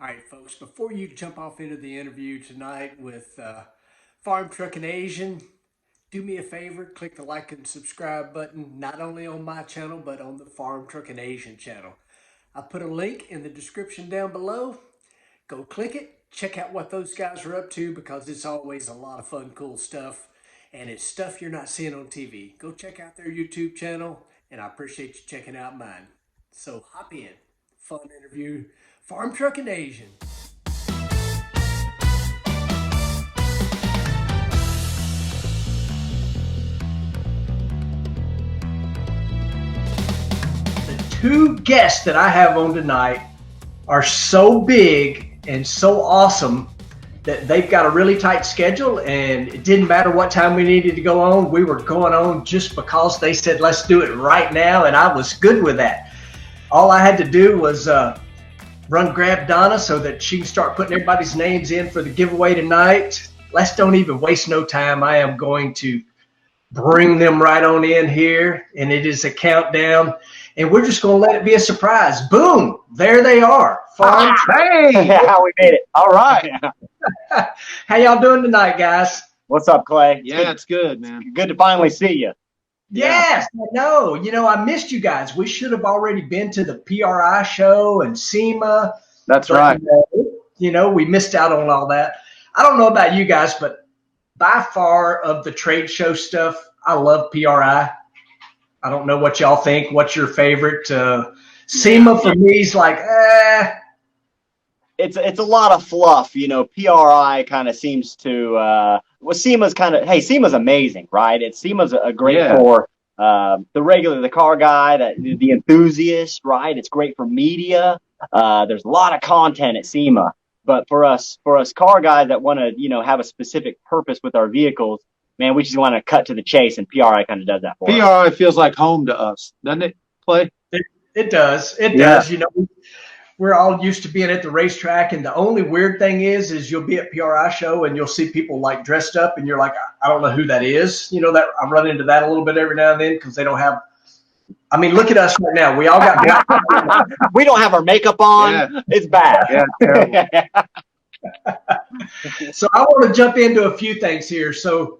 All right, folks, before you jump off into the interview tonight with Farmtruck and Asian, do me a favor, click the like and subscribe button, not only on my channel, but on the Farmtruck and Asian channel. I put a link in the description down below. Go click it, check out what those guys are up to because it's always a lot of fun, cool stuff. And it's stuff you're not seeing on TV. Go check out their YouTube channel, and I appreciate you checking out mine. So hop in. Fun interview. Farmtruck and Asian. The two guests that I have on tonight are so big and so awesome that they've got a really tight schedule, and it didn't matter what time we needed to go on. We were going on just because they said, let's do it right now, and I was good with that. All I had to do was run grab Donna so that she can start putting everybody's names in for the giveaway tonight. Let's don't even waste no time. I am going to bring them right on in here, and it is a countdown, and we're just going to let it be a surprise. Boom, there they are. Hey, how we made it. All right. How y'all doing tonight, guys? What's up, Clay? Yeah, it's good, man. Good to finally see you. Yes, I know. I missed you guys. We should have already been to the PRI show and SEMA. That's right. We missed out on all that. I don't know about you guys, but by far of the trade show stuff, I love PRI. I don't know what y'all think. What's your favorite? SEMA for me is like, It's a lot of fluff, PRI kind of seems to SEMA's SEMA's amazing, right? SEMA's a great for the car guy, the enthusiast, right? It's great for media. There's a lot of content at SEMA, but for us car guys that want to have a specific purpose with our vehicles, man, we just want to cut to the chase, and PRI kind of does that for us. PRI feels like home to us, doesn't it, Clay? It does. It does. We're all used to being at the racetrack, and the only weird thing is you'll be at PRI show and you'll see people like dressed up, and you're like, I don't know who that is. That I run into that a little bit every now and then because they don't have. I mean, look at us right now. We all got black. We don't have our makeup on. Yeah. It's bad. Yeah, So I want to jump into a few things here. So,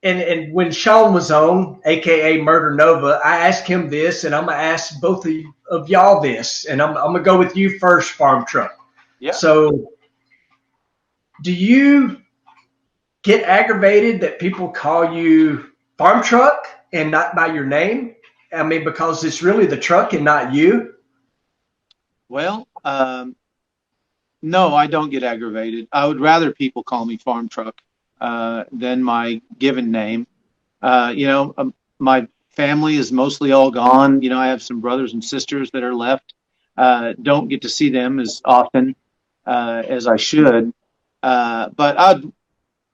and when Sean was on, aka Murder Nova, I asked him this, and I'm gonna ask both of y'all this, and I'm gonna go with you first, Farmtruck. Yeah. So, do you get aggravated that people call you Farmtruck and not by your name? I mean, because it's really the truck and not you. Well, no, I don't get aggravated. I would rather people call me Farmtruck than my given name. My family is mostly all gone. I have some brothers and sisters that are left. Don't get to see them as often as I should. But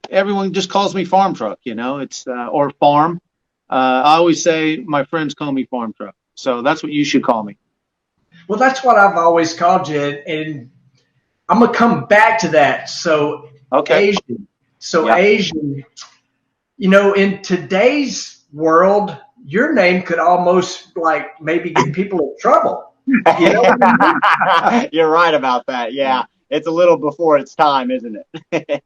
everyone just calls me Farmtruck. It's or Farm. I always say my friends call me Farmtruck. So that's what you should call me. Well, that's what I've always called you, and I'm gonna come back to that. So Okay. Asian, in today's world, your name could almost like maybe get people in trouble. You're right about that. Yeah, it's a little before its time, isn't it?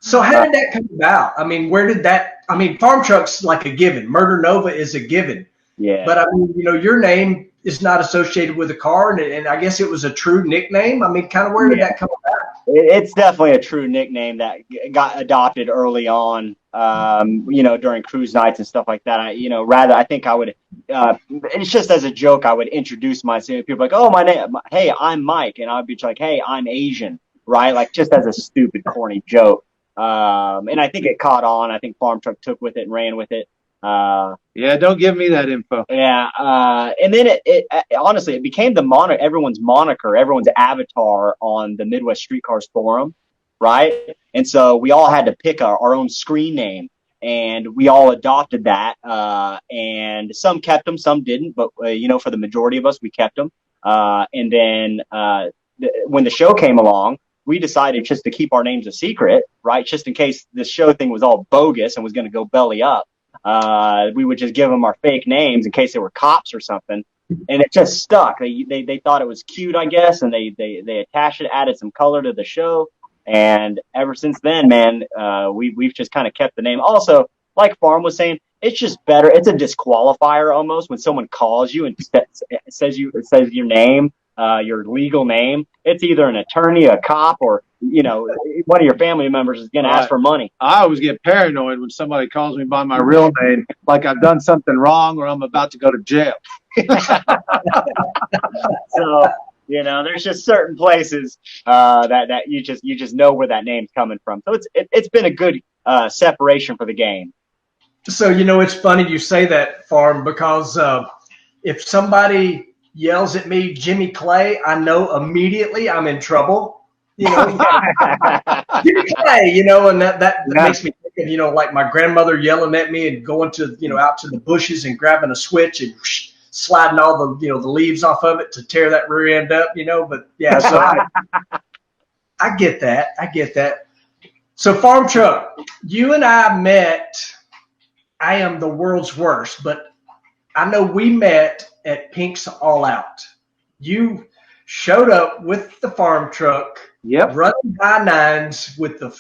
So how did that come about? I mean, Farmtruck's like a given. Murder Nova is a given. Yeah. But I mean, your name is not associated with a car, and I guess it was a true nickname. I mean, kind of where did that come about? It's definitely a true nickname that got adopted early on, during cruise nights and stuff like that. I think I would, it's just as a joke, I would introduce myself. People are like, oh, my name, hey, I'm Mike. And I'd be like, hey, I'm Asian, right? Like just as a stupid, corny joke. And I think it caught on. I think Farmtruck took with it and ran with it. Yeah, don't give me that info. Yeah, and then it honestly it became everyone's moniker, everyone's avatar on the Midwest Streetcars forum, right? And so we all had to pick our own screen name, and we all adopted that. And some kept them, some didn't, but for the majority of us, we kept them. And then when the show came along, we decided just to keep our names a secret, right? Just in case this show thing was all bogus and was going to go belly up. We would just give them our fake names in case they were cops or something. and it just stuck. They thought it was cute, I guess, and they attached it, added some color to the show, and ever since then, man, we've just kind of kept the name. Also, like Farm was saying, it's just better. It's a disqualifier almost when someone calls you and says your name, your legal name. It's either an attorney, a cop, or one of your family members is going to ask for money. I always get paranoid when somebody calls me by my real name, like I've done something wrong or I'm about to go to jail. So there's just certain places that you just know where that name's coming from. So it's been a good separation for the game. So it's funny you say that, Farm, because if somebody yells at me, Jimmy Clay, I know immediately I'm in trouble. Jimmy Clay, and that makes me think of, like my grandmother yelling at me and going to, out to the bushes and grabbing a switch and sliding all the, the leaves off of it to tear that rear end up, but yeah, so I get that. I get that. So Farmtruck, you and I met, I am the world's worst, but I know we met at Pink's All Out. You showed up with the Farmtruck, running by nines with the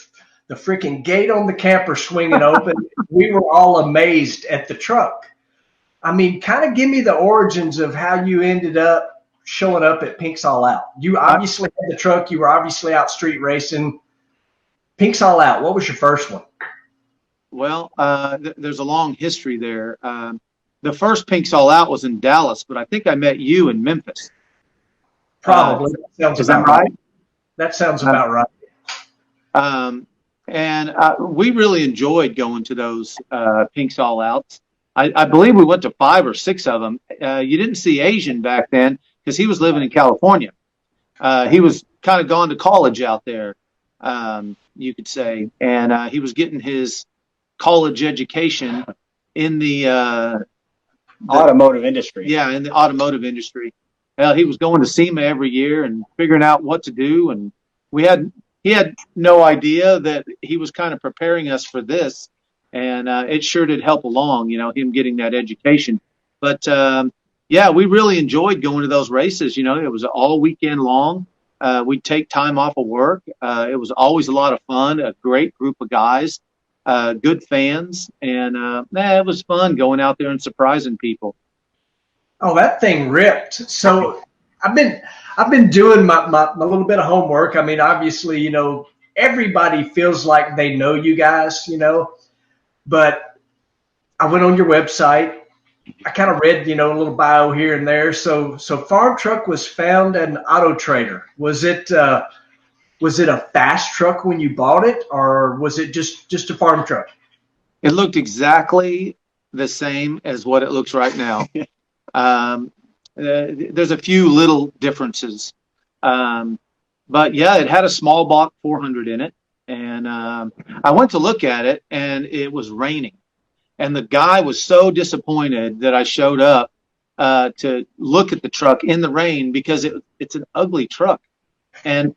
freaking gate on the camper swinging open. We were all amazed at the truck. I mean, kind of give me the origins of how you ended up showing up at Pink's All Out. You obviously had the truck. You were obviously out street racing. Pink's All Out, what was your first one? Well, there's a long history there. The first Pink's All Out was in Dallas, but I think I met you in Memphis. Probably. Is that right? That sounds about right. And we really enjoyed going to those Pink's All Outs. I believe we went to 5 or 6 of them. You didn't see Asian back then because he was living in California. He was kind of gone to college out there, you could say. And he was getting his college education in the automotive industry. Yeah, in the automotive industry. He was going to SEMA every year and figuring out what to do. And he had no idea that he was kind of preparing us for this. And it sure did help along, him getting that education. But, yeah, we really enjoyed going to those races. It was all weekend long. We'd take time off of work. It was always a lot of fun, a great group of guys, good fans. And it was fun going out there and surprising people. Oh, that thing ripped. So I've been doing my little bit of homework. I mean, obviously, everybody feels like they know you guys, but I went on your website. I kind of read, a little bio here and there. So Farmtruck was found at an Auto Trader. Was it a fast truck when you bought it, or was it just a farm truck? It looked exactly the same as what it looks right now. There's a few little differences. But yeah, it had a small block 400 in it. And I went to look at it, and it was raining. And the guy was so disappointed that I showed up to look at the truck in the rain because it's an ugly truck. And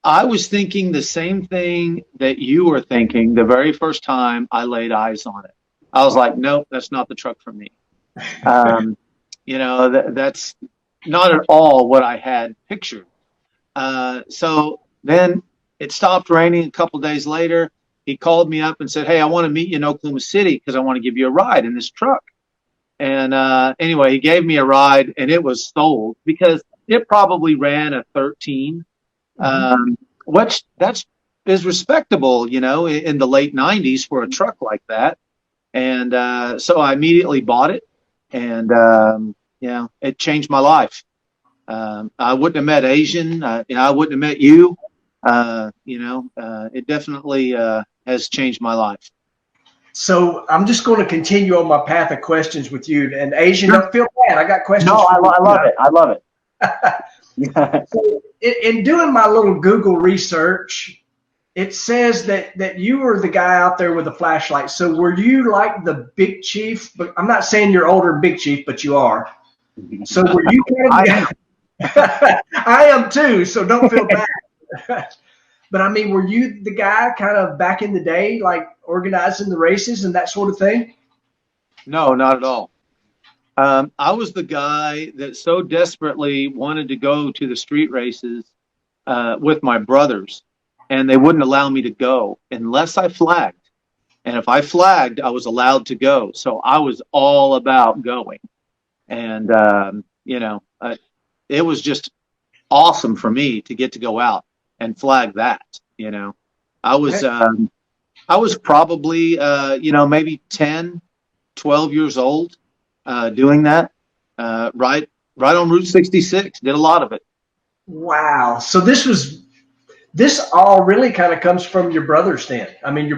I was thinking the same thing that you were thinking the very first time I laid eyes on it. I was like, nope, that's not the truck for me. That's not at all what I had pictured. So then it stopped raining a couple days later. He called me up and said, hey, I want to meet you in Oklahoma City because I want to give you a ride in this truck. And anyway, he gave me a ride, and it was sold because it probably ran a 13, which is respectable, in the late 90s for a truck like that. And so I immediately bought it, and it changed my life. I wouldn't have met Asian. I wouldn't have met you. It definitely has changed my life. So I'm just going to continue on my path of questions with you. And Asian, don't feel bad. I got questions. No, I love it. I love it. So in doing my little Google research, it says that you were the guy out there with a flashlight. So were you like the Big Chief? But I'm not saying you're older than Big Chief, but you are. So were you kind of I am too, so don't feel bad. But I mean, were you the guy kind of back in the day, like organizing the races and that sort of thing? No, not at all. I was the guy that so desperately wanted to go to the street races with my brothers, and they wouldn't allow me to go unless I flagged. And if I flagged, I was allowed to go. So I was all about going. And, it was just awesome for me to get to go out and flag that. I was, I was probably, maybe 10, 12 years old doing that, right on Route 66. Did a lot of it. Wow. So this all really kind of comes from your brothers then. I mean,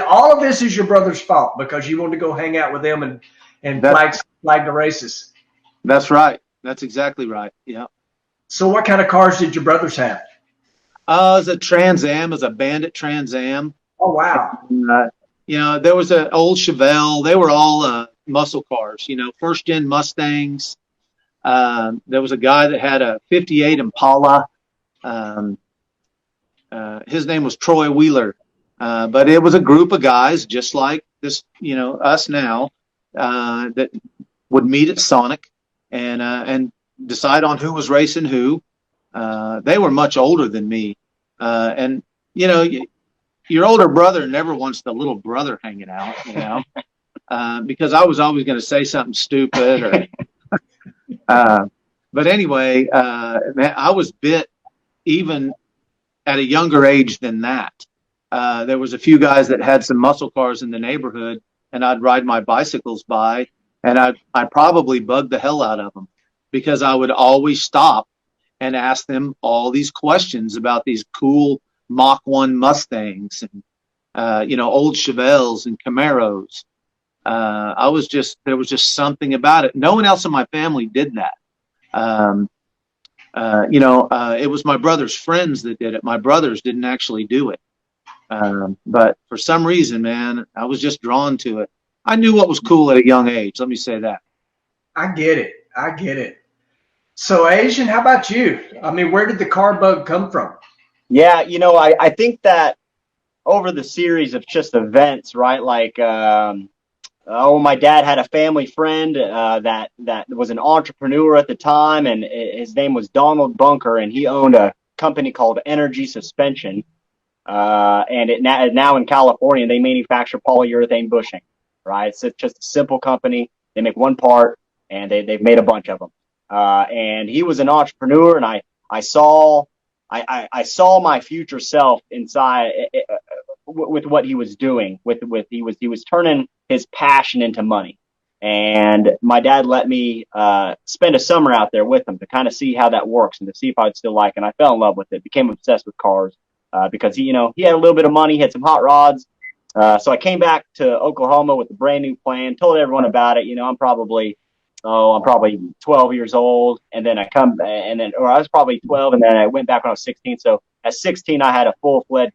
all of this is your brother's fault because you wanted to go hang out with them and flag the races. That's right. That's exactly right. Yeah. So what kind of cars did your brothers have? It was a Trans Am, it was a Bandit Trans Am. Oh, wow. There was an old Chevelle. They were all muscle cars, first gen Mustangs. There was a guy that had a 58 Impala. His name was Troy Wheeler. But it was a group of guys just like this, us now, that would meet at Sonic and decide on who was racing who. They were much older than me. And, your older brother never wants the little brother hanging out, because I was always going to say something stupid. But anyway, man, I was bit even at a younger age than that. There was a few guys that had some muscle cars in the neighborhood, and I'd ride my bicycles by, and I probably bugged the hell out of them because I would always stop and ask them all these questions about these cool Mach 1 Mustangs and, old Chevelles and Camaros. There was just something about it. No one else in my family did that. It was my brother's friends that did it. My brothers didn't actually do it. But for some reason, man, I was just drawn to it. I knew what was cool at a young age. Let me say that. I get it. So Asian, how about you? I mean, where did the car bug come from? Yeah, I think that over the series of just events, right? Like, my dad had a family friend that was an entrepreneur at the time, and his name was Donald Bunker, and he owned a company called Energy Suspension. And now in California, they manufacture polyurethane bushing, right? It's just a simple company. They make one part, and they've made a bunch of them. And he was an entrepreneur, and I saw my future self inside with what he was doing. He was turning his passion into money. And my dad let me spend a summer out there with him to kind of see how that works and to see if I'd still like it. And I fell in love with it, became obsessed with cars because he had a little bit of money, he had some hot rods. So I came back to Oklahoma with a brand new plan, told everyone about it. I'm probably 12 years old. And then I was probably 12, and then I went back when I was 16. So at 16, I had a full-fledged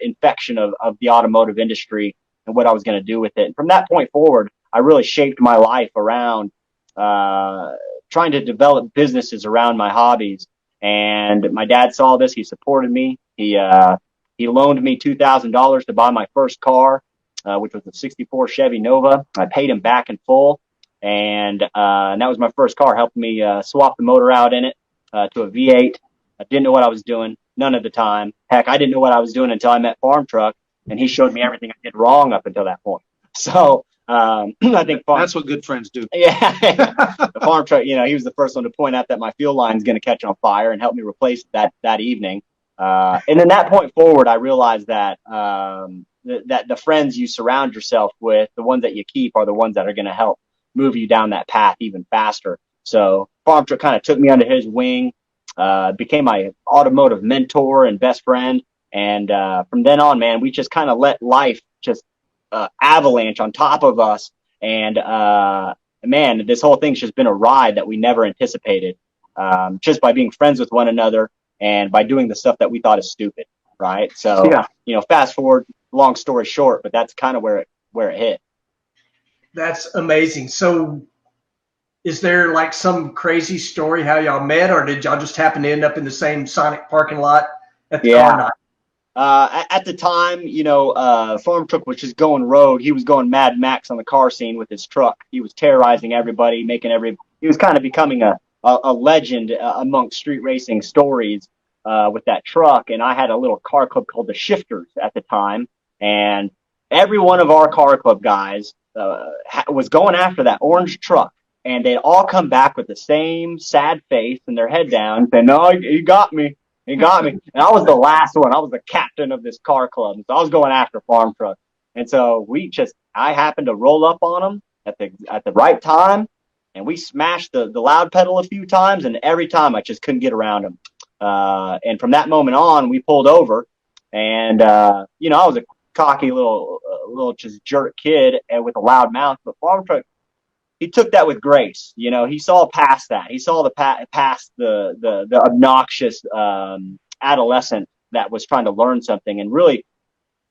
infection of the automotive industry and what I was going to do with it. And from that point forward, I really shaped my life around trying to develop businesses around my hobbies. And my dad saw this. He supported me. He loaned me $2,000 to buy my first car, which was a 64 Chevy Nova. I paid him back in full. And that was my first car, helped me swap the motor out in it to a V8. I didn't know what I was doing, none of the time. Heck, I didn't know what I was doing until I met Farmtruck, and he showed me everything I did wrong up until that point. So I think that's what good friends do. Yeah, the Farmtruck, he was the first one to point out that my fuel line is going to catch on fire and help me replace that evening. And then that point forward, I realized that that the friends you surround yourself with, the ones that you keep, are the ones that are going to help move you down that path even faster. So Farmtruck kind of took me under his wing, became my automotive mentor and best friend. And from then on, man, we just kind of let life just avalanche on top of us. And man, this whole thing's just been a ride that we never anticipated, just by being friends with one another and by doing the stuff that we thought is stupid. Right. So, fast forward, long story short, but that's kind of where it hit. That's amazing. So is there like some crazy story how y'all met, or did y'all just happen to end up in the same Sonic parking lot at the car At the time, Farmtruck was just going rogue. He was going Mad Max on the car scene with his truck. He was terrorizing everybody, he was kind of becoming a legend amongst street racing stories with that truck. And I had a little car club called the Shifters at the time. And every one of our car club guys was going after that orange truck. And they'd all come back with the same sad face and their head down saying, no, he got me. He got me. And I was the last one. I was the captain of this car club. So I was going after Farmtruck. And so I happened to roll up on him at the right time. And we smashed the loud pedal a few times. And every time I just couldn't get around him. And from that moment on, we pulled over. And, I was a cocky little just jerk kid with a loud mouth. But Farmtruck, he took that with grace. He saw past that. He saw past the obnoxious adolescent that was trying to learn something. And really,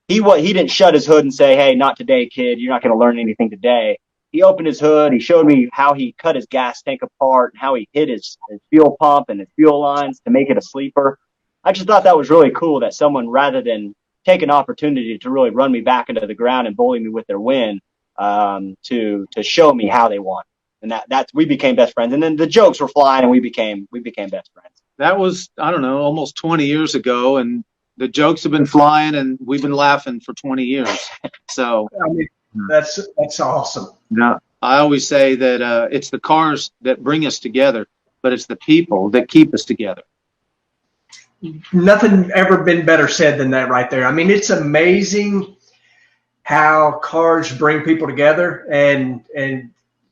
he didn't shut his hood and say, hey, not today, kid. You're not going to learn anything today. He opened his hood. He showed me how he cut his gas tank apart and how he hit his fuel pump and his fuel lines to make it a sleeper. I just thought that was really cool that someone, rather than take an opportunity to really run me back into the ground and bully me with their win, to show me how they won. And we became best friends. And then the jokes were flying and we became best friends. That was, I don't know, almost 20 years ago. And the jokes have been flying and we've been laughing for 20 years. So I mean, that's awesome. Yeah. I always say that it's the cars that bring us together, but it's the people that keep us together. Nothing ever been better said than that right there. I mean, it's amazing how cars bring people together, and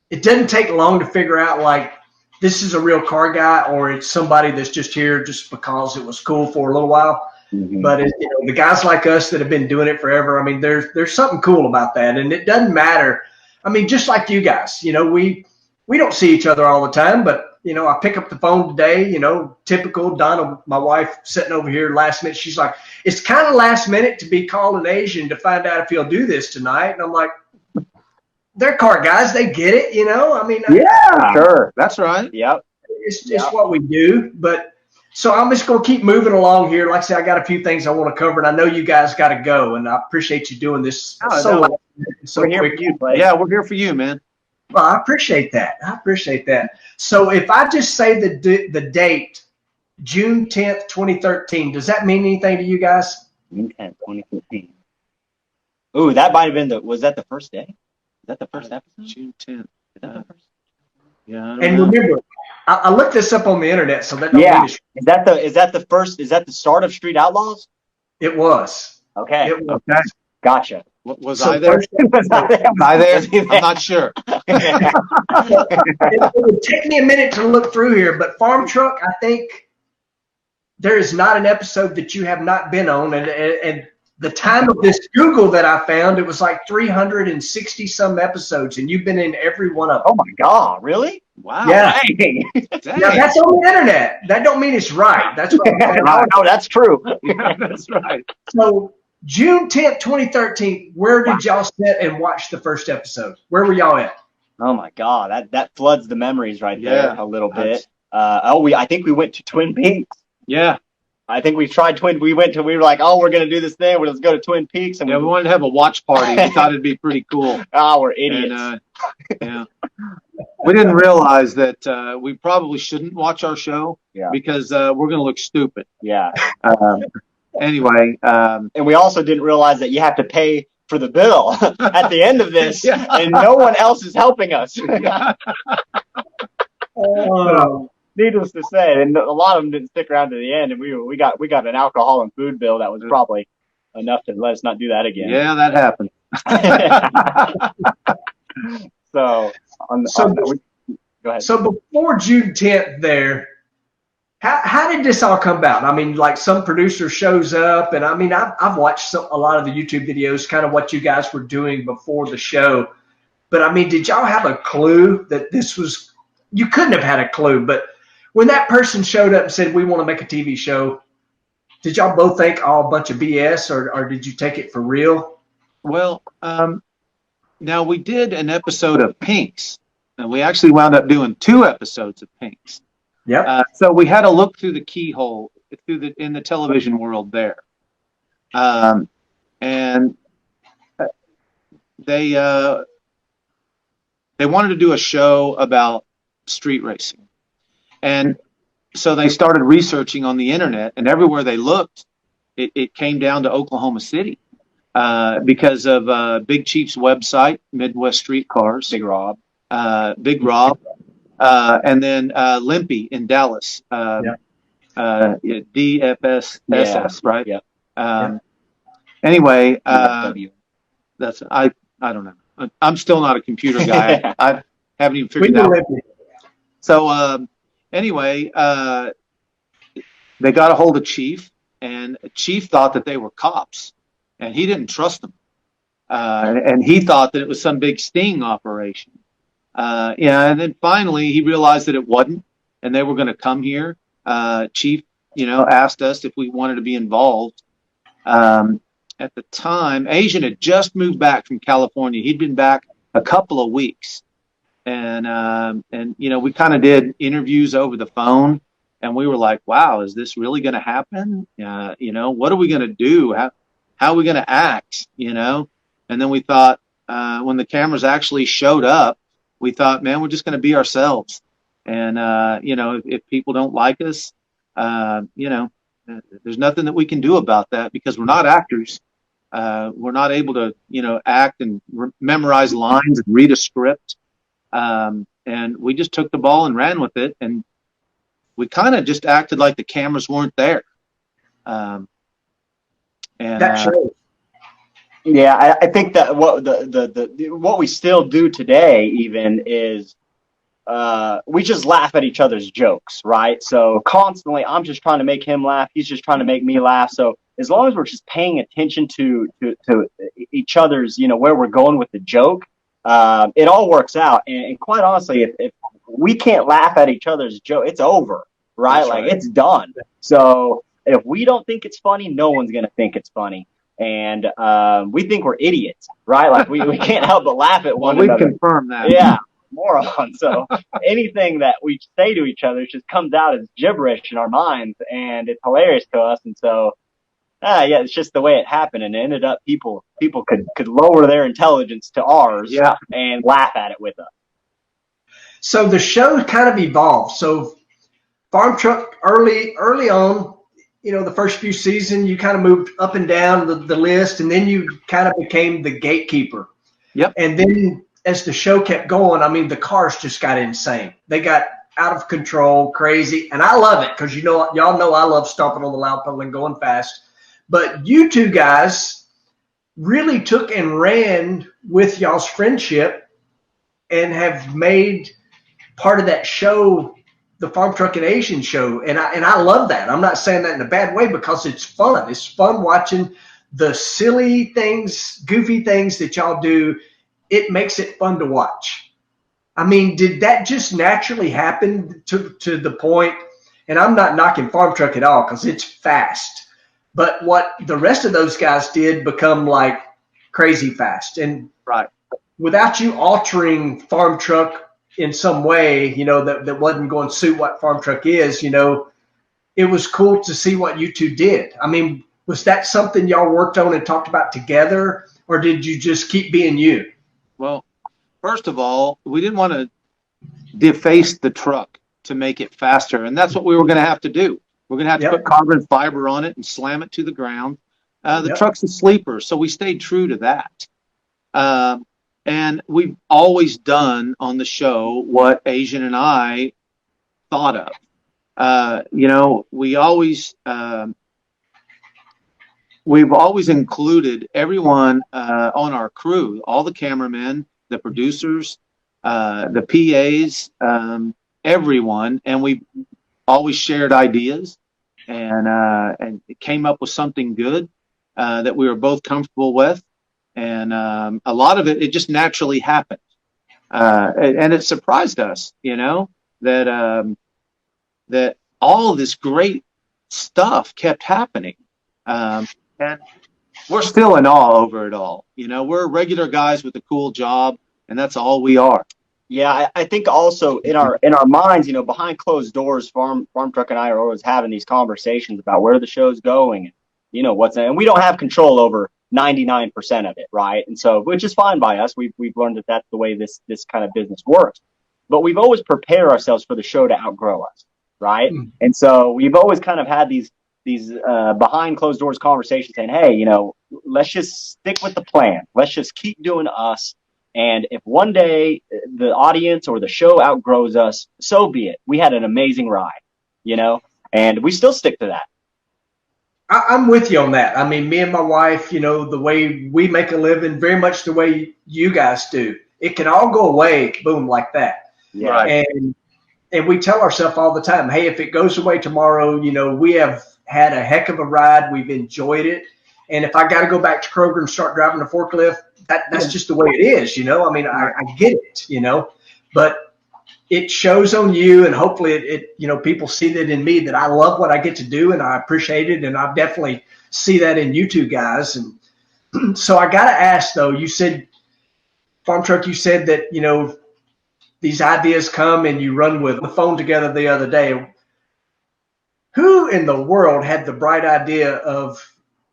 it doesn't take long to figure out, like, this is a real car guy or it's somebody that's just here just because it was cool for a little while. Mm-hmm. But the guys like us that have been doing it forever, I mean, there's something cool about that. And it doesn't matter. I mean, just like you guys, we don't see each other all the time, but I pick up the phone today, typical Donna, my wife, sitting over here last minute. She's like, it's kind of last minute to be calling Asian to find out if he'll do this tonight. And I'm like, they're car guys. They get it, I mean, yeah, sure. That's right. Yep. It's what we do. But so I'm just going to keep moving along here. Like I said, I got a few things I want to cover, and I know you guys got to go, and I appreciate you doing this so quick. Yeah, we're here for you, man. Well, I appreciate that. So if I just say the date, June 10th, 2013, does that mean anything to you guys? June 10th, 2013. Ooh, that might have been was that the first day? Is that the first episode? June 10th. Is that the first? Yeah. And remember, I looked this up on the internet, so that don't mean it's... Is that the start of Street Outlaws? It was. Okay. Okay. Gotcha. Was I there? Was I there? I'm not sure. It would take me a minute to look through here, but Farmtruck, I think there is not an episode that you have not been on. And the time of this Google that I found, it was like 360 some episodes, and you've been in every one of them. Oh my God, really? Wow. Yeah. Dang. Now, that's on the internet. That don't mean it's right. That's what I'm talking about. No, that's true. Yeah, that's right. So June 10th, 2013, where did y'all sit and watch the first episode? Where were y'all at? Oh my God, that floods the memories right there a little bit. I think we went to Twin Peaks. Yeah. I think we tried we were like, oh, we're going to do this thing. Let's go to Twin Peaks. And we wanted to have a watch party. We thought it'd be pretty cool. Oh, we're idiots. And, yeah. We didn't realize that we probably shouldn't watch our show because we're going to look stupid. Yeah. Anyway. And we also didn't realize that you have to pay for the bill at the end of this, and no one else is helping us. Needless to say, and a lot of them didn't stick around to the end, and we got an alcohol and food bill that was probably enough to let us not do that again. Yeah, that happened. Go ahead. So before June 10th there, how did this all come about? I mean, like, some producer shows up, and I mean, I've watched a lot of the YouTube videos, kind of what you guys were doing before the show. But I mean, did y'all have a clue that this was, you couldn't have had a clue, but when that person showed up and said, we want to make a TV show, did y'all both think, oh, a bunch of BS, or did you take it for real? Well, now we did an episode of Pinks, and we actually wound up doing 2 episodes of Pinks. Yeah. So we had to look through the keyhole in the television world there. And they wanted to do a show about street racing. And so they started researching on the internet, and everywhere they looked, it came down to Oklahoma City because of Big Chief's website, Midwest Street Cars. Big Rob. Big Rob. And then Limpy in Dallas. DFSSS, right? Yeah. Anyway, that's I don't know. I'm still not a computer guy. I haven't even figured out. So anyway, they got a hold of Chief, and Chief thought that they were cops, and he didn't trust them. And he thought that it was some big sting operation. And then finally he realized that it wasn't, and they were going to come here. Chief, asked us if we wanted to be involved. At the time, AZN had just moved back from California. He'd been back a couple of weeks, and we kind of did interviews over the phone, and we were like, "Wow, is this really going to happen? What are we going to do? How are we going to act? And then we thought, when the cameras actually showed up, we thought, man, we're just going to be ourselves, and if people don't like us, there's nothing that we can do about that because we're not actors. We're not able to, act and memorize lines and read a script. And we just took the ball and ran with it. And we kind of just acted like the cameras weren't there. That shows. Yeah, I think that what we still do today even is we just laugh at each other's jokes, right? So constantly, I'm just trying to make him laugh. He's just trying to make me laugh. So as long as we're just paying attention to each other's, where we're going with the joke, it all works out. And quite honestly, if we can't laugh at each other's joke, it's over, right? That's like right. It's done. So if we don't think it's funny, no one's going to think it's funny. And we think we're idiots, right? Like we can't help but laugh at one another. We confirm that. Yeah. Moron. So anything that we say to each other just comes out as gibberish in our minds, and it's hilarious to us. And so, it's just the way it happened, and it ended up people could lower their intelligence to ours, and laugh at it with us. So the show kind of evolved. So Farmtruck early on, the first few seasons, you kind of moved up and down the list, and then you kind of became the gatekeeper. Yep. And then as the show kept going, I mean, the cars just got insane. They got out of control, crazy. And I love it because, y'all know I love stomping on the loud pedal and going fast. But you two guys really took and ran with y'all's friendship and have made part of that show the Farmtruck and AZN show. And I love that. I'm not saying that in a bad way because it's fun. It's fun watching the silly things, goofy things that y'all do. It makes it fun to watch. I mean, did that just naturally happen to the point? And I'm not knocking Farmtruck at all because it's fast. But what the rest of those guys did become like crazy fast. And right, without you altering Farmtruck in some way, that wasn't going to suit what Farmtruck is, it was cool to see what you two did. I mean, was that something y'all worked on and talked about together, or did you just keep being you? Well, first of all, we didn't want to deface the truck to make it faster, and that's what we were going to have to do. We're going to have to put carbon fiber on it and slam it to the ground. The truck's a sleeper, so we stayed true to that. And we've always done on the show what AZN and I thought of. We've always included everyone on our crew, all the cameramen, the producers, the PAs, everyone, and we always shared ideas and came up with something good that we were both comfortable with. And a lot of it just naturally happened. And it surprised us, that all of this great stuff kept happening. And we're still in awe over it all. We're regular guys with a cool job, and that's all we are. Yeah, I think also in our minds, behind closed doors, Farmtruck and I are always having these conversations about where the show's going. you know, and we don't have control over 99% of it, right? And so, which is fine by us. We've learned that that's the way this kind of business works. But we've always prepared ourselves for the show to outgrow us, right? And so we've always kind of had these behind closed doors conversations saying, hey, you know, let's just stick with the plan. Let's just keep doing us. And if one day the audience or the show outgrows us, so be it. We had an amazing ride, you know, and we still stick to that. I'm with you on that. I mean, me and my wife, you know, the way we make a living, very much the way you guys do. It can all go away, boom, like that. Yeah. Right. And we tell ourselves all the time, hey, if it goes away tomorrow, you know, we have had a heck of a ride. We've enjoyed it. And if I got to go back to Kroger and start driving a forklift, that's just the way it is, you know. I mean, I get it, you know, but it shows on you, and hopefully it you know, people see that in me, that I love what I get to do and I appreciate it, and I definitely see that in you two guys. And so I got to ask, though, you said, Farmtruck, you said that, you know, these ideas come and you run with the phone together the other day. Who in the world had the bright idea of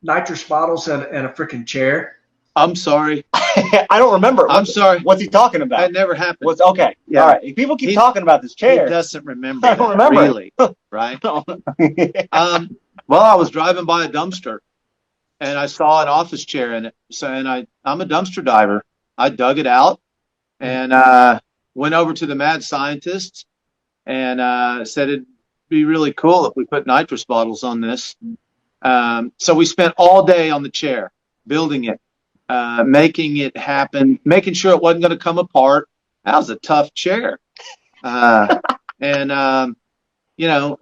nitrous bottles and a freaking chair? I'm sorry. I don't remember. I'm sorry. What's he talking about? That never happened. Okay. Yeah. All right. If people keep talking about this chair. He doesn't remember. I don't remember. Really, right? Well, I was driving by a dumpster, and I saw an office chair in it. So, and I'm a dumpster diver. I dug it out, and went over to the mad scientists, and said it'd be really cool if we put nitrous bottles on this. So we spent all day on the chair, building it. Making it happen, making sure it wasn't going to come apart. That was a tough chair. And you know,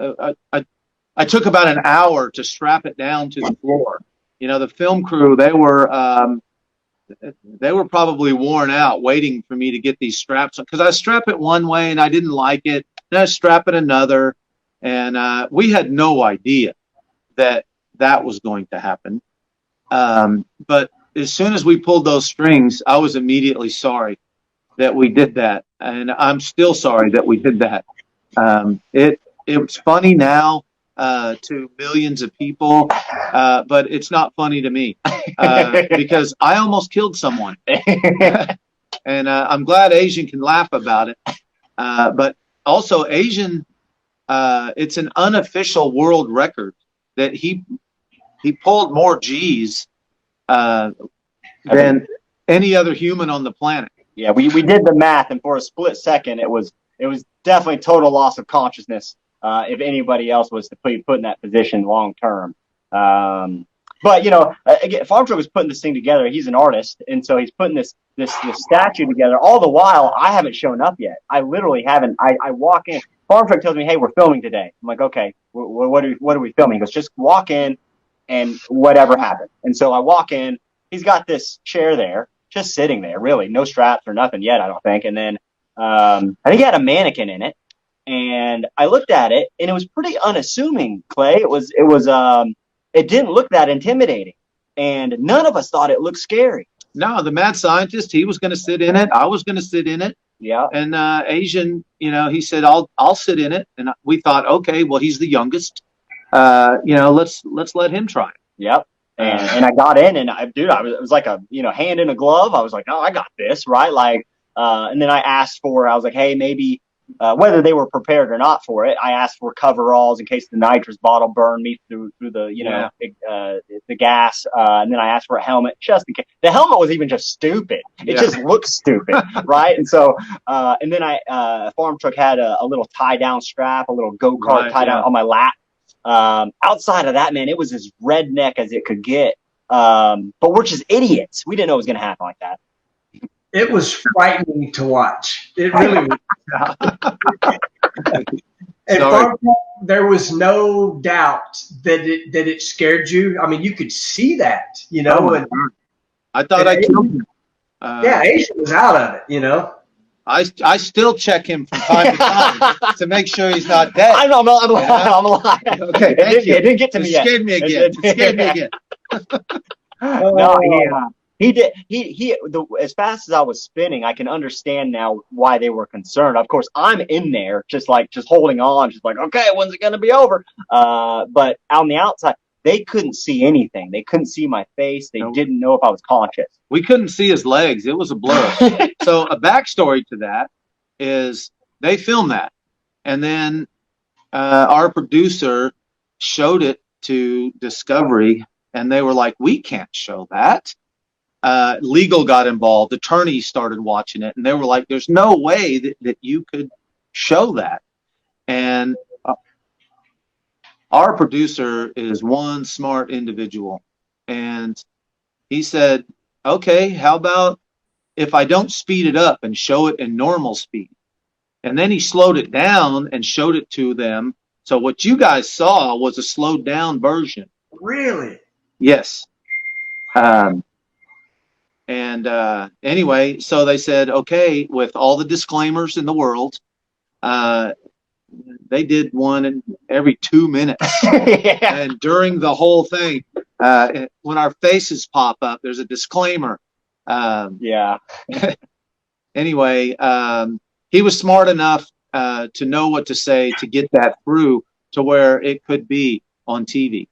I took about an hour to strap it down to the floor. You know, the film crew, they were probably worn out waiting for me to get these straps, because I strap it one way and I didn't like it. Then I strap it another. And we had no idea that was going to happen. But as soon as we pulled those strings, I was immediately sorry that we did that, and I'm still sorry that we did that. It's funny now to millions of people, but it's not funny to me because I almost killed someone, and I'm glad Asian can laugh about it. But also Asian, it's an unofficial world record that he pulled more G's than any other human on the planet. Yeah, we did the math, and for a split second, it was definitely total loss of consciousness if anybody else was to put in that position long term. But you know, again, Farmtruck was putting this thing together. He's an artist, and so he's putting this statue together. All the while, I haven't shown up yet. I literally haven't. I walk in. Farmtruck tells me, "Hey, we're filming today." I'm like, "Okay, what are we filming?" He goes, "Just walk in, and whatever happens." And so I walk in. He's got this chair there, just sitting there, really, no straps or nothing yet, I don't think. And then I think he had a mannequin in it, and I looked at it, and it was pretty unassuming, Clay. It didn't look that intimidating, and none of us thought it looked scary. No, the mad scientist, he was going to sit in it. I was going to sit in it. Yeah. And Asian, you know, he said, I'll sit in it. And we thought, okay, well, he's the youngest. You know, let's let him try it. Yep. And I got in, and it was like a, you know, hand in a glove. I was like, oh, I got this, right? Like, and then I was like, hey, maybe, whether they were prepared or not for it, I asked for coveralls in case the nitrous bottle burned me through the, you know, the gas. And then I asked for a helmet just in case. The helmet was even just stupid. It just looked stupid, right? And so, and then Farmtruck had a little tie down strap, a little go-kart tie down on my lap. Outside of that, man, it was as redneck as it could get. But we're just idiots. We didn't know it was going to happen like that. It was frightening to watch. It really was. And there was no doubt that it scared you. I mean, you could see that, you know. And I thought I killed him. Yeah, Asia was out of it, you know. I still check him from time to time to make sure he's not dead. I'm alive. Okay, it didn't get to me yet. It scared me again. No, he did. As fast as I was spinning, I can understand now why they were concerned. Of course, I'm in there, just holding on, just like, okay, when's it gonna be over? But on the outside, they couldn't see anything. They couldn't see my face. They Nope. didn't know if I was conscious. We couldn't see his legs. It was a blur. So a backstory to that is they filmed that. And then our producer showed it to Discovery, and they were like, we can't show that. Legal got involved. Attorneys started watching it, and they were like, there's no way that you could show that. And our producer is one smart individual. And he said, okay, how about if I don't speed it up and show it in normal speed? And then he slowed it down and showed it to them. So what you guys saw was a slowed down version. Really? Yes. Anyway, so they said, okay, with all the disclaimers in the world, they did one every 2 minutes. Yeah. And during the whole thing, when our faces pop up, there's a disclaimer. Yeah. Anyway, he was smart enough to know what to say to get that through to where it could be on TV.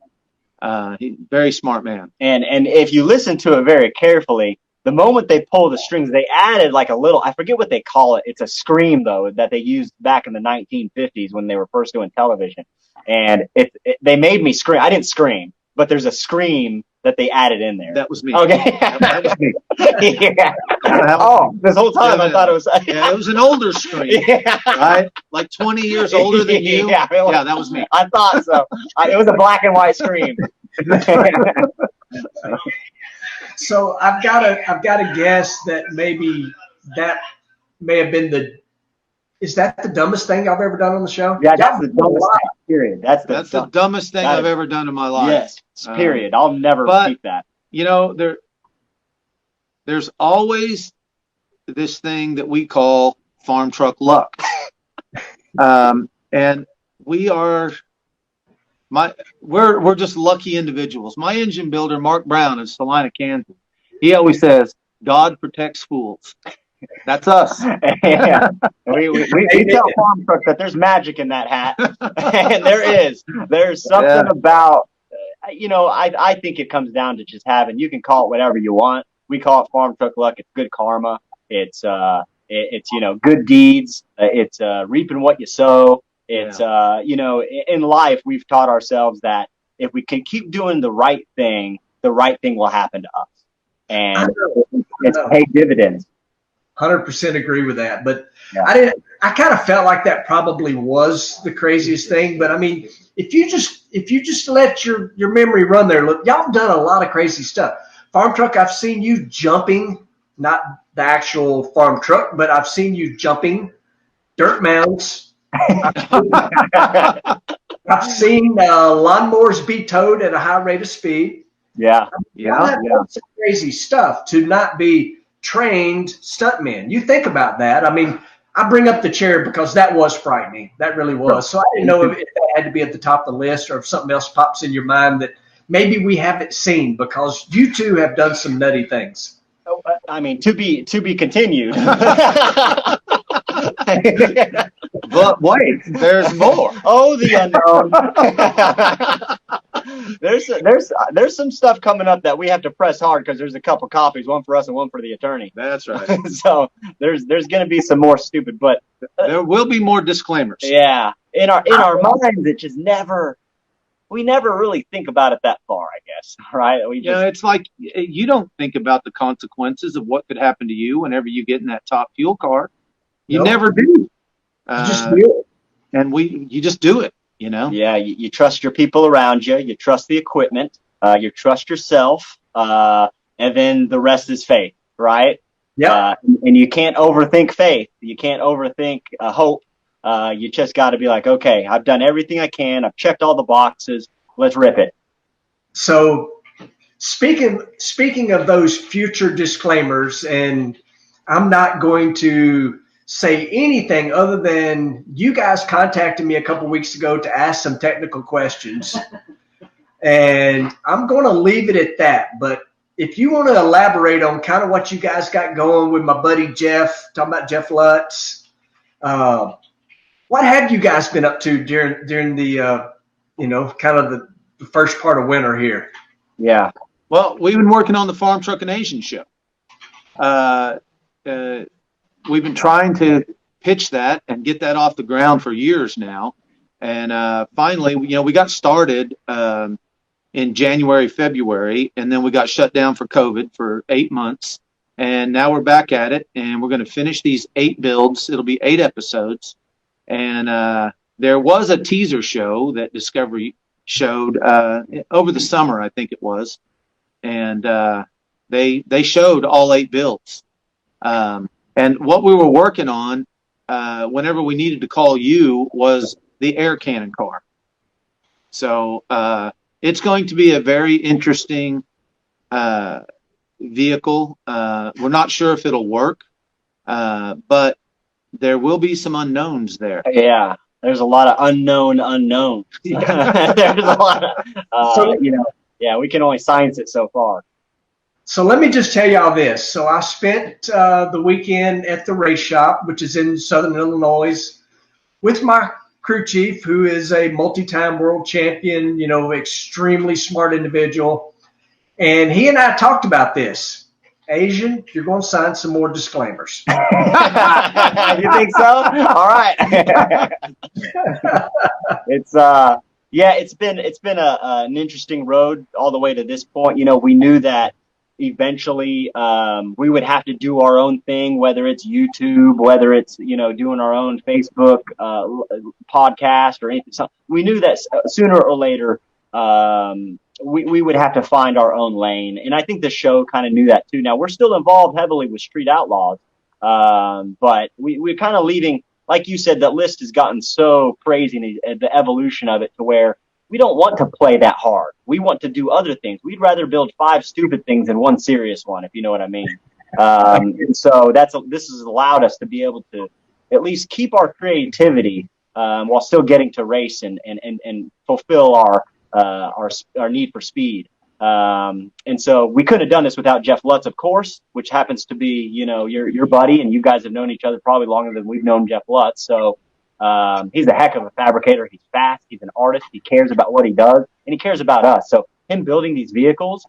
Very smart man. And if you listen to it very carefully, the moment they pull the strings, they added like a little, I forget what they call it. It's a scream, though, that they used back in the 1950s when they were first doing television. And they made me scream. I didn't scream, but there's a scream that they added in there. That was me. Okay. That was me. Yeah. Oh, this whole time I thought it was. Yeah, it was an older scream, Yeah. right? Like 20 years older than you. Yeah, really. Yeah, that was me. I thought so. It was a black and white scream. So I've got to guess that maybe that may have been is that the dumbest thing I've ever done on the show? Yeah, that's the dumbest thing, period. That's the dumbest thing I've ever done in my life. Yes, period. I'll never repeat that. You know, there's always this thing that we call farm truck luck. And we're just lucky individuals. My engine builder, Mark Brown in Salina, Kansas, he always says, God protects fools. That's us. Yeah. We tell Farmtruck that there's magic in that hat. And there's something about, I think it comes down to just having, you can call it whatever you want. We call it Farmtruck luck. It's good karma. It's good deeds. It's reaping what you sow. It's, in life, we've taught ourselves that if we can keep doing the right thing will happen to us. And it's pay dividends. 100% agree with that. But Yeah. I kind of felt like that probably was the craziest thing. But I mean, if you just let your memory run there, look, y'all have done a lot of crazy stuff. Farm truck, I've seen you jumping, not the actual farm truck, but I've seen you jumping dirt mounds. I've seen lawnmowers be towed at a high rate of speed. Yeah. That's crazy stuff to not be trained stuntmen. You think about that. I mean, I bring up the chair because that was frightening. That really was. So I didn't know if that had to be at the top of the list or if something else pops in your mind that maybe we haven't seen, because you two have done some nutty things. I mean, to be continued. But wait, there's more. Oh, the unknown. There's some stuff coming up that we have to press hard because there's a couple copies, one for us and one for the attorney. That's right. So there's going to be some more stupid, but there will be more disclaimers. Yeah, in our minds, it just we never really think about it that far, I guess. Right? It's like you don't think about the consequences of what could happen to you whenever you get in that top fuel car. You never do. You just do it. And you just do it, Yeah, you trust your people around you. You trust the equipment. You trust yourself. And then the rest is faith, right? Yeah. And you can't overthink faith. You can't overthink hope. You just got to be like, okay, I've done everything I can. I've checked all the boxes. Let's rip it. So speaking of those future disclaimers, and I'm not going to say anything other than you guys contacted me a couple weeks ago to ask some technical questions. And I'm going to leave it at that. But if you want to elaborate on kind of what you guys got going with my buddy Jeff, talking about Jeff Lutz, what have you guys been up to during the, kind of the first part of winter here. Yeah. Well, we've been working on the Farmtruck and Asian show. We've been trying to pitch that and get that off the ground for years now. And finally, we got started in January, February, and then we got shut down for COVID for 8 months. And now we're back at it, and we're going to finish these 8 builds. It'll be 8 episodes. And there was a teaser show that Discovery showed over the summer, I think it was. And they showed all 8 builds. And what we were working on whenever we needed to call you was the air cannon car. So it's going to be a very interesting vehicle. We're not sure if it'll work, but there will be some unknowns there. Yeah, there's a lot of unknowns. There's a lot of, we can only science it so far. So let me just tell y'all this. So I spent the weekend at the race shop, which is in Southern Illinois, with my crew chief, who is a multi-time world champion, extremely smart individual. And he and I talked about this. Asian, you're going to sign some more disclaimers. You think so? All right. It's been an interesting road all the way to this point. We knew that eventually we would have to do our own thing, whether it's YouTube, whether it's doing our own Facebook podcast or anything. So we knew that sooner or later we would have to find our own lane, and I think the show kind of knew that too. Now we're still involved heavily with Street Outlaws, but we're kind of leaving, like you said, that list has gotten so crazy, and the evolution of it, to where we don't want to play that hard. We want to do other things. We'd rather build 5 stupid things than 1 serious one, if you know what I mean. And so this has allowed us to be able to at least keep our creativity while still getting to race and fulfill our need for speed. And so we couldn't have done this without Jeff Lutz, of course, which happens to be, your buddy, and you guys have known each other probably longer than we've known Jeff Lutz. So he's a heck of a fabricator. He's fast. He's an artist. He cares about what he does, and he cares about us. So him building these vehicles,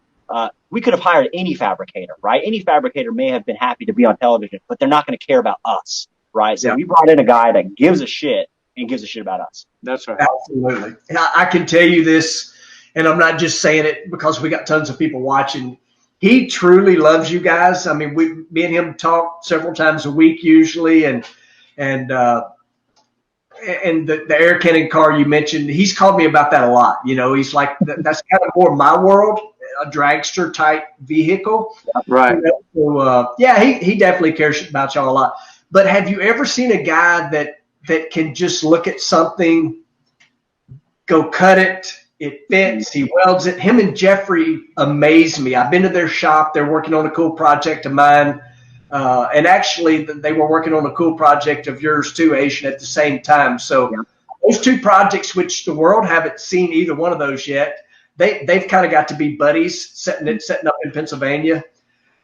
we could have hired any fabricator, right? Any fabricator may have been happy to be on television, but they're not going to care about us, right? So we brought in a guy that gives a shit and gives a shit about us. That's right. Absolutely. And I can tell you this, and I'm not just saying it because we got tons of people watching. He truly loves you guys. I mean, me and him talk several times a week usually, and the air cannon car you mentioned, he's called me about that a lot. He's like, that's kind of more my world, a dragster type vehicle. Right. So, he definitely cares about y'all a lot. But have you ever seen a guy that can just look at something, go cut it, it fits, he welds it? Him and Jeffrey amaze me. I've been to their shop. They're working on a cool project of mine. And actually, they were working on a cool project of yours too, Asian, at the same time. So those 2 projects, which the world haven't seen either one of those yet, they've kind of got to be buddies setting up in Pennsylvania.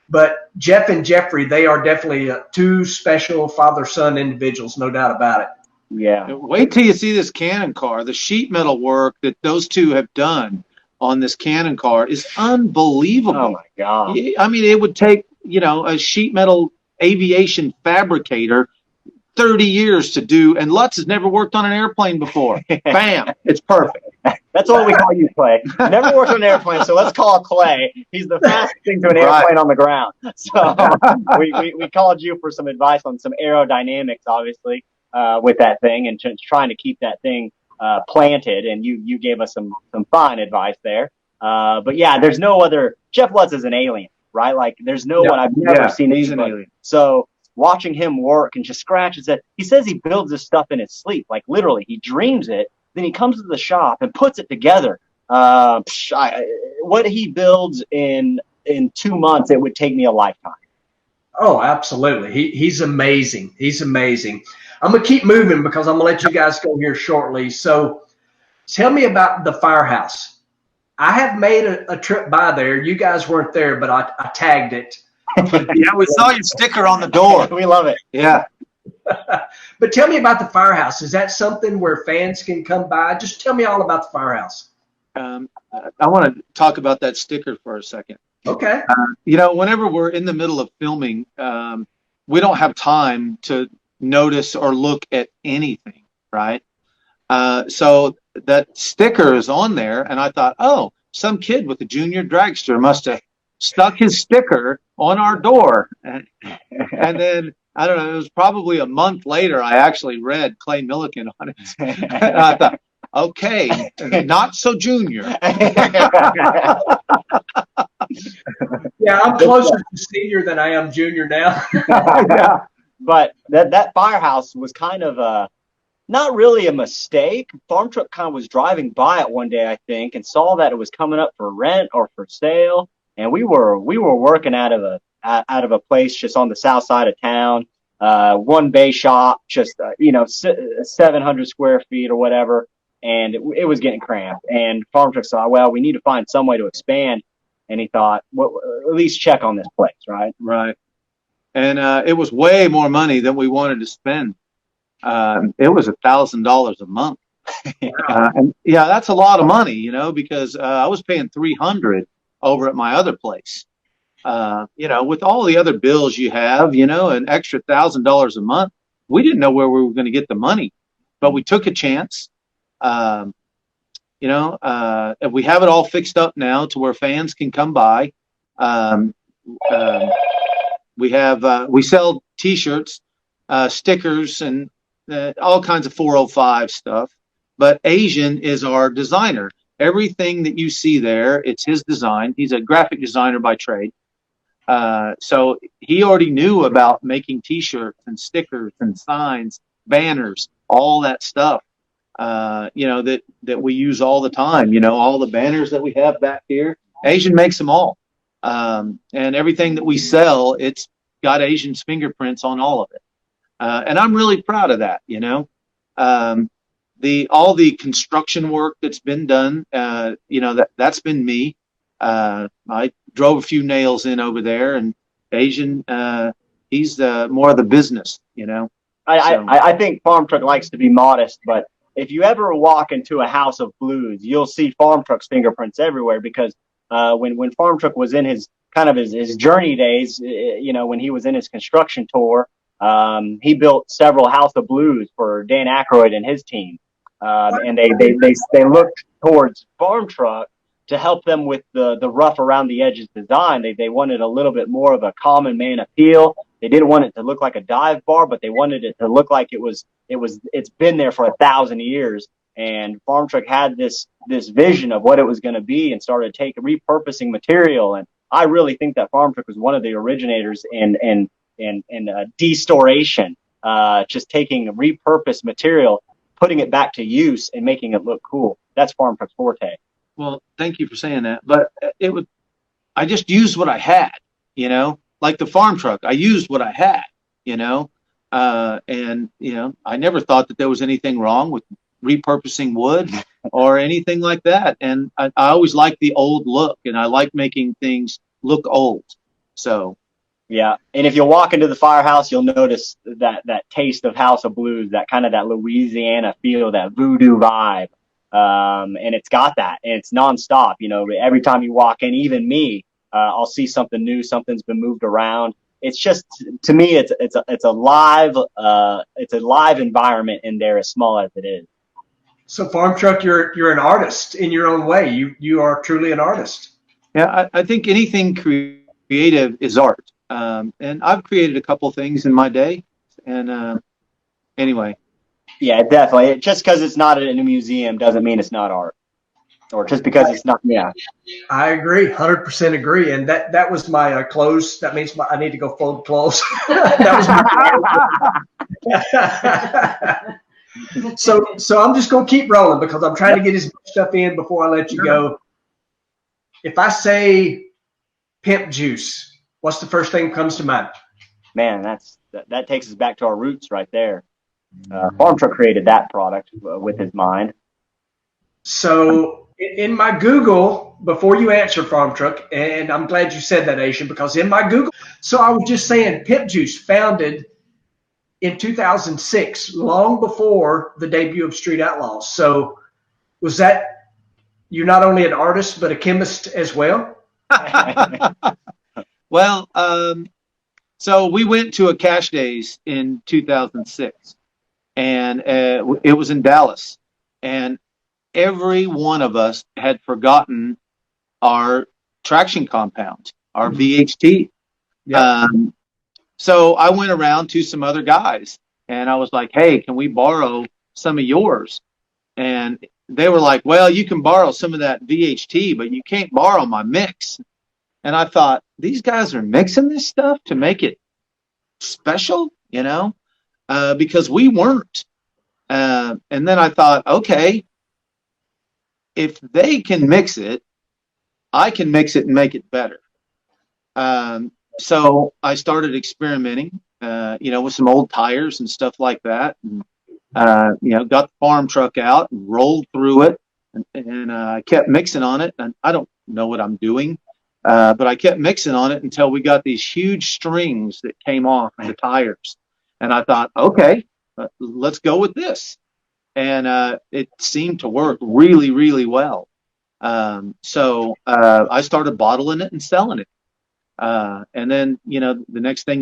But Jeff and Jeffrey, they are definitely 2 special father-son individuals, no doubt about it. Yeah. Wait till you see this cannon car. The sheet metal work that those 2 have done on this cannon car is unbelievable. Oh my God. I mean, it would take, a sheet metal aviation fabricator 30 years to do, and Lutz has never worked on an airplane before. Bam, it's perfect. That's what we call you, Clay. Never worked on an airplane, so let's call Clay. He's the fastest thing to an airplane on the ground. So we called you for some advice on some aerodynamics, obviously, with that thing, and trying to keep that thing planted, and you gave us some fine advice there. But yeah, there's no other. Jeff Lutz is an alien, right? Like, there's no one I've never seen. He's an alien. So watching him work and just scratches it. He says he builds this stuff in his sleep. Like, literally, he dreams it. Then he comes to the shop and puts it together. What he builds in 2 months, it would take me a lifetime. Oh, absolutely. He's amazing. He's amazing. I'm going to keep moving because I'm going to let you guys go here shortly. So tell me about the firehouse. I have made a trip by there. You guys weren't there, but I tagged it. Yeah, we saw your sticker on the door. We love it. Yeah. But tell me about the firehouse. Is that something where fans can come by? Just tell me all about the firehouse. I want to talk about that sticker for a second. Okay. You know, whenever we're in the middle of filming, we don't have time to notice or look at anything, right? So that sticker is on there, and I thought, oh, some kid with a junior dragster must have stuck his sticker on our door. And then, I don't know, it was probably a month later, I actually read Clay Milliken on it. And I thought, okay, not so junior. Yeah, I'm closer to senior than I am junior now. Yeah. But that firehouse was kind of not really a mistake. Farmtruck kind of was driving by it one day, I think, and saw that it was coming up for rent or for sale. And we were working out of a place just on the south side of town, one bay shop, just 700 square feet or whatever, and it was getting cramped. And Farmtruck thought, well, we need to find some way to expand. And he thought, well, at least check on this place, right? Right. And it was way more money than we wanted to spend. It was $1,000 a month. And yeah, that's a lot of money, you know, because I was paying $300 over at my other place. You know, with all the other bills you have, you know, an extra $1,000 a month, we didn't know where we were going to get the money, but we took a chance. You know, we have it all fixed up now to where fans can come by. We sell T-shirts, stickers, and all kinds of 405 stuff. But Asian is our designer. Everything that you see there, it's his design. He's a graphic designer by trade. So he already knew about making T-shirts and stickers and signs, banners, all that stuff. You know, that we use all the time. You know, all the banners that we have back here, Asian makes them all. And everything that we sell, it's got Asian's fingerprints on all of it. And I'm really proud of that, you know. All the construction work that's been done, you know, that's been me. I drove a few nails in over there, and Asian, he's more of the business, you know. I think Farmtruck likes to be modest, but if you ever walk into a house of blues, you'll see Farmtruck's fingerprints everywhere, because when Farmtruck was in his journey days, you know, when he was in his construction tour, he built several House of Blues for Dan Aykroyd and his team. And they looked towards Farmtruck to help them with the rough around the edges design. They wanted a little bit more of a common man appeal. They didn't want it to look like a dive bar, but they wanted it to look like it's been there for 1,000 years. And Farmtruck had this vision of what it was going to be, and started repurposing material. And I really think that Farmtruck was one of the originators in destoration, just taking repurposed material, putting it back to use, and making it look cool. That's Farmtruck's forte. Well, thank you for saying that. But I just used what I had, you know, like the Farmtruck. I used what I had, you know, and, you know, I never thought that there was anything wrong with repurposing wood or anything like that. And I always liked the old look, and I like making things look old. So. Yeah, and if you walk into the firehouse, you'll notice that taste of House of Blues, that kind of that Louisiana feel, that voodoo vibe, and it's got that, and it's nonstop. You know, every time you walk in, even me, I'll see something new, something's been moved around. It's just, to me, it's a live environment in there, as small as it is. So Farmtruck, you're an artist in your own way. You are truly an artist. Yeah, I think anything creative is art. And I've created a couple things in my day, and anyway. Yeah, definitely. Just because it's not in a museum doesn't mean it's not art, or just because it's not. Yeah, I agree, 100% agree. And that was my clothes. That means I need to go fold clothes. That was so I'm just gonna keep rolling, because I'm trying to get as much stuff in before I let you go. If I say Pimp Juice, what's the first thing that comes to mind? Man, that takes us back to our roots right there. Farmtruck created that product with his mind. So in my Google, before you answer Farmtruck, and I'm glad you said that, Asian, because in my Google, so I was just saying Pimp Juice founded in 2006, long before the debut of Street Outlaws. So was that you're not only an artist but a chemist as well. Well, so we went to a Cash Days in 2006, and it was in Dallas, and every one of us had forgotten our traction compound, our VHT. Yeah. So I went around to some other guys, and I was like, "Hey, can we borrow some of yours?" And they were like, "Well, you can borrow some of that VHT, but you can't borrow my mix." And I thought, these guys are mixing this stuff to make it special, because we weren't. And then I thought, okay, if they can mix it, I can mix it and make it better. So I started experimenting, with some old tires and stuff like that. And, got the Farmtruck out and rolled through it, and I kept mixing on it. And I don't know what I'm doing, but I kept mixing on it until we got these huge strings that came off the tires. And I thought, okay, let's go with this. And it seemed to work really, really well. So I started bottling it and selling it. And then, the next thing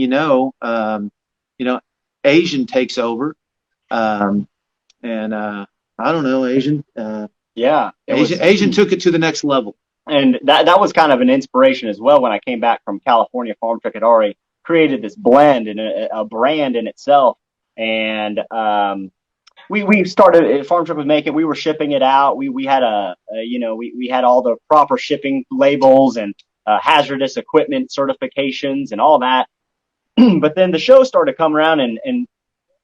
Asian takes over. And I don't know, Asian. Asian took it to the next level. And that was kind of an inspiration as well. When I came back from California, Farmtruck had already created this blend and a brand in itself. And we started, Farmtruck was making, we were shipping it out. We had we had all the proper shipping labels and hazardous equipment certifications and all that. But then the show started coming around, and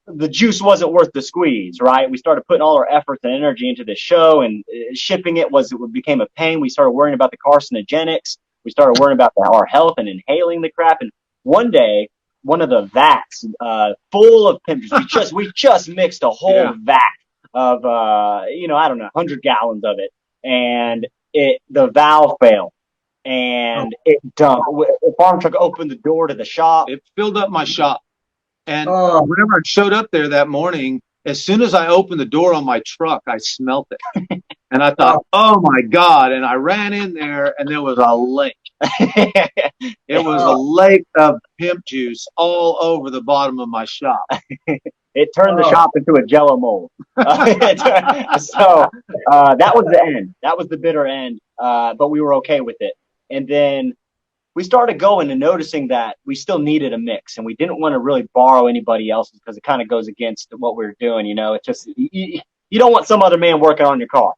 the juice wasn't worth the squeeze, right? We started putting all our efforts and energy into the show, and shipping it became a pain. We started worrying about the carcinogenics. We started worrying about our health and inhaling the crap. And one day, one of the vats full of Pimp Juice, we just mixed a whole vat of, I don't know, 100 gallons of it. And the valve failed. And it dumped. Farmtruck opened the door to the shop. It filled up my shop. And whenever I showed up there that morning, as soon as I opened the door on my truck, I smelt it. And I thought, oh my God. And I ran in there, and there was a lake. It was a lake of Pimp Juice all over the bottom of my shop. It turned the shop into a Jello mold. So that was the end. That was the bitter end. But we were okay with it. And then we started going and noticing that we still needed a mix, and we didn't want to really borrow anybody else's because it kind of goes against what we were doing. It's just, you don't want some other man working on your car,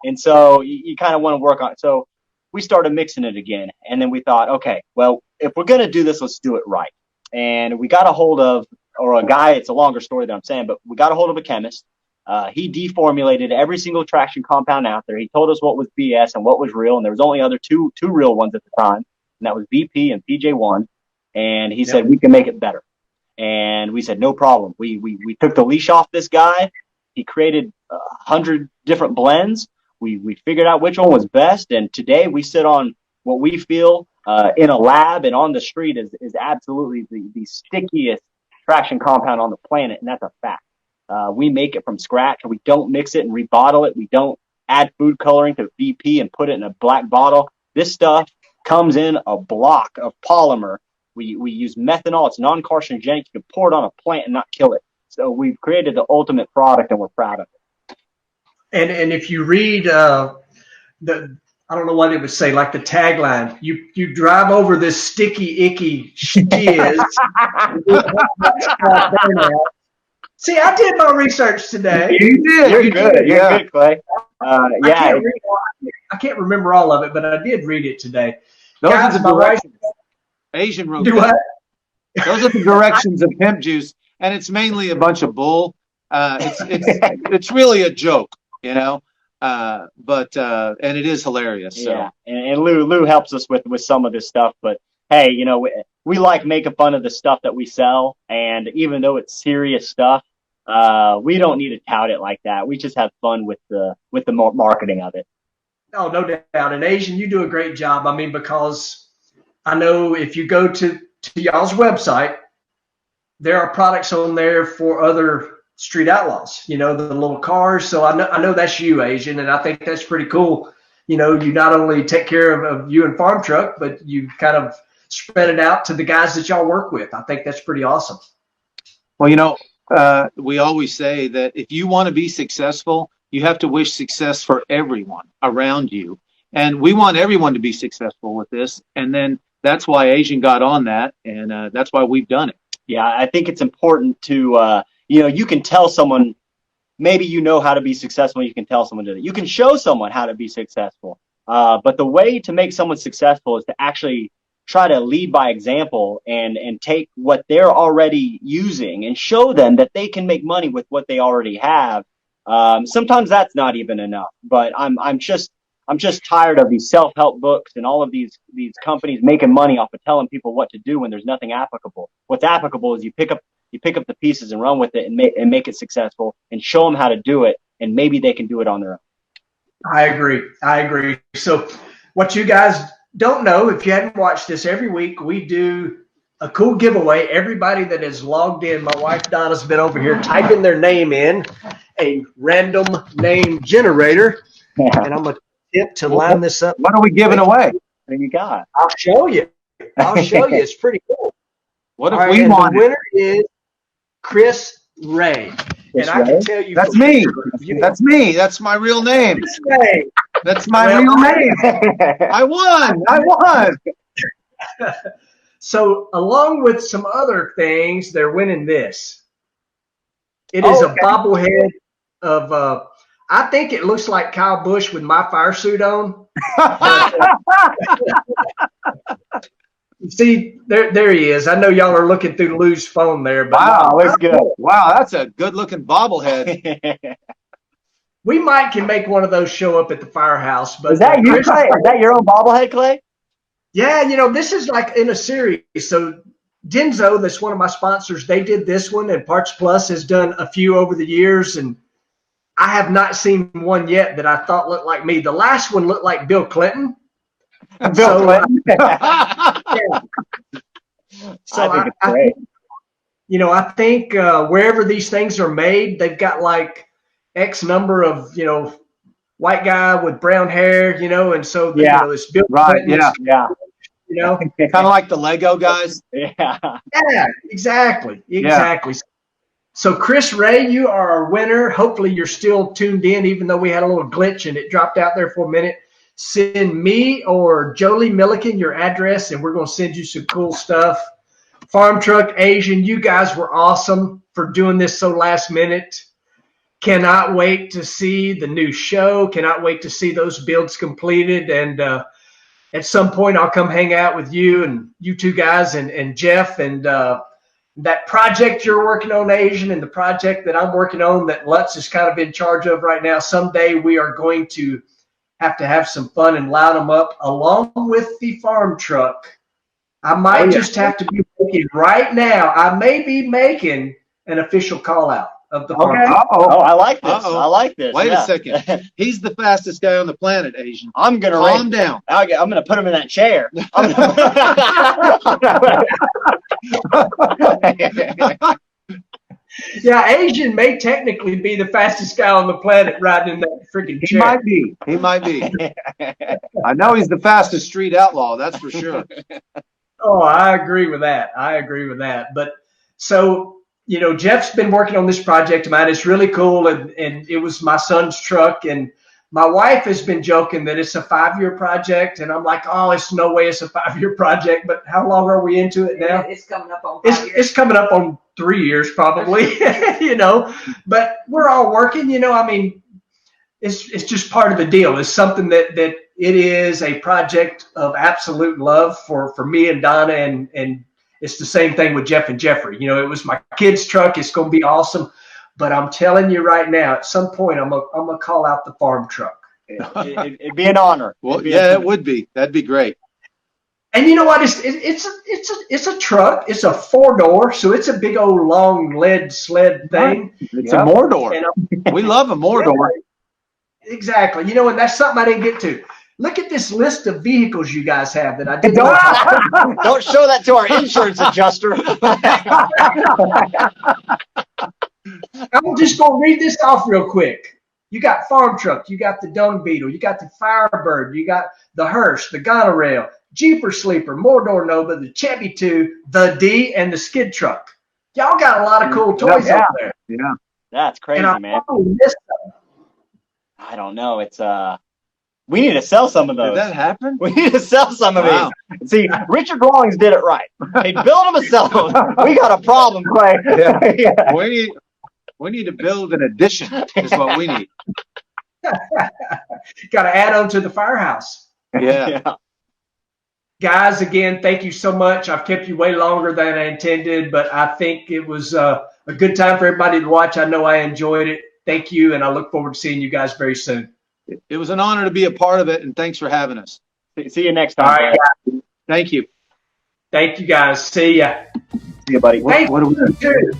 and so you kind of want to work on it. So we started mixing it again. And then we thought, okay, well, if we're going to do this, let's do it right. And we got a hold of, or a guy, it's a longer story than I'm saying, but we got a hold of a chemist. He deformulated every single traction compound out there. He told us what was BS and what was real. And there was only other two real ones at the time. And that was BP and PJ1. And he said, we can make it better. And we said, no problem. We took the leash off this guy. He created 100 different blends. We figured out which one was best. And today we sit on what we feel in a lab and on the street is absolutely the stickiest traction compound on the planet. And that's a fact. We make it from scratch, and we don't mix it and rebottle it. We don't add food coloring to BP and put it in a black bottle. This stuff comes in a block of polymer. We use methanol. It's non-carcinogenic. You can pour it on a plant and not kill it. So we've created the ultimate product, and we're proud of it. And if you read I don't know what it would say, like the tagline, you drive over this sticky, icky shiz. See, I did my research today. You did. You're good. You're good, Clay. I can't remember all of it, but I did read it today. Those are the directions. Asian wrote Do what? Those are the directions of Pimp Juice, and it's mainly a bunch of bull. It's really a joke, but and it is hilarious. So. Yeah, and Lou helps us with some of this stuff, but hey, we like making fun of the stuff that we sell, and even though it's serious stuff, we don't need to tout it like that. We just have fun with the marketing of it. Oh, no doubt. And Asian, you do a great job. I mean, because I know if you go to y'all's website, there are products on there for other Street Outlaws, the little cars. So I know that's you, Asian, and I think that's pretty cool. You not only take care of you and Farmtruck, but you kind of spread it out to the guys that y'all work with. I think that's pretty awesome. Well, we always say that if you want to be successful, you have to wish success for everyone around you. And we want everyone to be successful with this. And then that's why Asian got on that. And that's why we've done it. Yeah, I think it's important to, you can tell someone, maybe how to be successful. You can tell someone to. You can show someone how to be successful. But the way to make someone successful is to actually try to lead by example and take what they're already using and show them that they can make money with what they already have. Sometimes that's not even enough. But I'm just tired of these self-help books and all of these companies making money off of telling people what to do when there's nothing applicable. What's applicable is you pick up the pieces and run with it and make it successful and show them how to do it, and maybe they can do it on their own. I agree. So what you guys don't know, if you hadn't watched this, every week we do a cool giveaway. Everybody that is logged in, my wife Donna's been over here typing their name in a random name generator. Yeah. And I'm going to attempt to line this up. What are we giving away? What do you got? I'll show you. It's pretty cool. What if we want? The winner is Chris Ray. And I can tell you. That's me. That's me. That's my real name. Chris Ray. That's my real name. I won. So along with some other things, they're winning this. It is a bobblehead of, I think it looks like Kyle Busch with my fire suit on. See, there he is. I know y'all are looking through Lou's phone there. But wow, that's good. Wow, that's a good-looking bobblehead. We can make one of those show up at the firehouse. But is that you, Clay? Is that your own bobblehead, Clay? Yeah, this is like in a series. So Denso, that's one of my sponsors, they did this one, and Parts Plus has done a few over the years, and I have not seen one yet that I thought looked like me. The last one looked like Bill Clinton. Bill Clinton. Yeah. So I think it's great. I think wherever these things are made, they've got like X number of, white guy with brown hair, and so this Bill Clinton. Yeah. Kind of like the Lego guys. Yeah. Yeah, exactly. Yeah. So Chris Ray, you are our winner. Hopefully you're still tuned in, even though we had a little glitch and it dropped out there for a minute. Send me or Jolie Milliken your address, and we're going to send you some cool stuff. Farmtruck, Asian, you guys were awesome for doing this so last minute. Cannot wait to see the new show. Cannot wait to see those builds completed. And at some point, I'll come hang out with you and you two guys and Jeff and that project you're working on, Asian, and the project that I'm working on that Lutz is kind of in charge of right now. Someday we are going to have some fun and loud them up along with the farm truck. I might just have to be making right now. I may be making an official call out of the farm truck. I like this. I like this. Wait a second. He's the fastest guy on the planet, Asian. I'm going to calm down. I'm going to put him in that chair. Yeah, Asian may technically be the fastest guy on the planet riding in that freaking chair. He might be. I know he's the fastest street outlaw, that's for sure. Oh, I agree with that. But so, Jeff's been working on this project of mine. It's really cool, and it was my son's truck, and my wife has been joking that it's a 5-year project, and I'm like, oh, it's no way it's a 5-year project. But how long are we into it now? It's coming up on 5 years. It's coming up on 3 years probably, But we're all working, it's just part of the deal. It's something that it is a project of absolute love for me and Donna, and it's the same thing with Jeff and Jeffrey. It was my kid's truck. It's going to be awesome. But I'm telling you right now, at some point, I'm gonna call out the farm truck. It'd be an honor. Well, it would be. That'd be great. And you know what? It's a truck. It's a 4-door, so it's a big old long lead sled thing. It's a Mordor. We love a Mordor. Yeah, exactly. And that's something I didn't get to. Look at this list of vehicles you guys have that I didn't know. Don't show that to our insurance adjuster. I'm just going to read this off real quick. You got Farmtruck, you got the Dung Beetle, you got the Firebird, you got the Hearse, the Goneril, Jeeper Sleeper, Mordor Nova, the Chevy 2, the D, and the Skid Truck. Y'all got a lot of cool toys out there. Yeah. That's crazy, And I man. probably missed them. I don't know. It's we need to sell some of those. Did that happen? We need to sell some of Wow. these. See, Richard Rawlings did it right. They build them and sell them. We got a problem, Clay. Yeah. Yeah. We need to build an addition. Is what we need. Got to add on to the firehouse. Yeah. Yeah. Guys, again, thank you so much. I've kept you way longer than I intended, but I think it was a good time for everybody to watch. I know I enjoyed it. Thank you, and I look forward to seeing you guys very soon. It was an honor to be a part of it, and thanks for having us. See you next time. All right, Clay. Thank you. Thank you, guys. See ya. See you, buddy. Hey, What do we do? too.